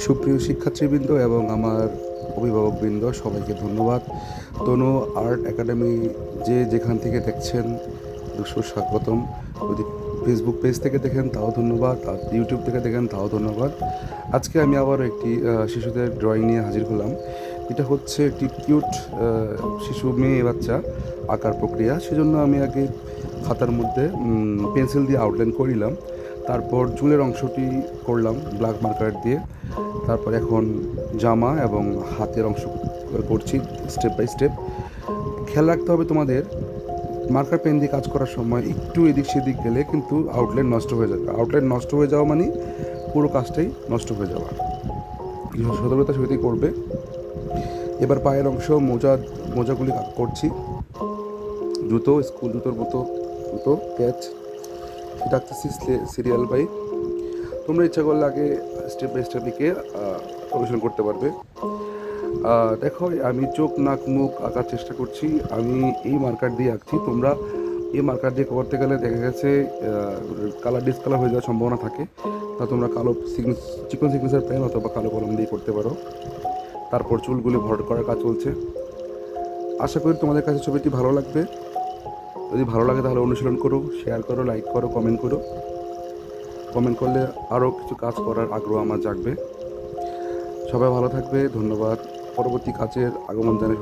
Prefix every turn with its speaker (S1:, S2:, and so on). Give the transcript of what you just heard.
S1: সুপ্রিয় শিক্ষার্থীবৃন্দ এবং আমার অভিভাবকবৃন্দ, সবাইকে ধন্যবাদ। তনু আর্ট একাডেমি যে যেখান থেকে দেখছেন সুস্বাগতম। যদি ফেসবুক পেজ থেকে দেখেন তাও ধন্যবাদ, আর ইউটিউব থেকে দেখেন তাও ধন্যবাদ। আজকে আমি আবার একটি শিশুদের ড্রয়িং নিয়ে হাজির হলাম। এটা হচ্ছে একটি কিউট শিশু মেয়ে বাচ্চা আঁকার প্রক্রিয়া। সেজন্য আমি আগে খাতার মধ্যে পেন্সিল দিয়ে আউটলাইন করিলাম, তারপর চুলের অংশটি করলাম ব্ল্যাক মার্কার দিয়ে, তারপর এখন জামা এবং হাতের অংশ করছি স্টেপ বাই স্টেপ। খেয়াল রাখতে হবে তোমাদের, মার্কার পেন দিয়ে কাজ করার সময় একটু এদিক সেদিক গেলে কিন্তু আউটলাইন নষ্ট হয়ে যাবে। আউটলাইন নষ্ট হয়ে যাওয়া মানে পুরো কাজটাই নষ্ট হয়ে যাওয়া। সতর্কতার সহিতই করবে। এবার পায়ের অংশ, মোজাগুলি করছি। জুতো, স্কুল জুতোর মতো জুতো, ক্যাচ ডাকতেছি সিরিয়াল বাই। তোমরা ইচ্ছা করলে আগে স্টেপ বাই স্টেপ দিকে অনুসরণ করতে পারবে। দেখো, আমি চোখ, নাক, মুখ আঁকার চেষ্টা করছি। আমি এই মার্কার দিয়ে আঁকছি। তোমরা এই মার্কার দিয়ে করতে গেলে দেখা গেছে কালার ডিসকালার হয়ে যাওয়ার সম্ভাবনা থাকে। তা তোমরা কালো চিকন সিগনেচার পেন অথবা কালো কলম দিয়ে করতে পারো। তারপর চুলগুলি ভরাট করার কাজ চলছে। আশা করি তোমাদের কাছে ছবিটি ভালো লাগবে। যদি ভালো লাগে তাহলে অনুসরণ করো, শেয়ার করো, লাইক করো, কমেন্ট করো। কমেন্ট করলে আরও কিছু কাজ করার আগ্রহ আমার জাগবে। সবাই ভালো থাকবে, ধন্যবাদ। পরবর্তী কাজের আগমন জানাই।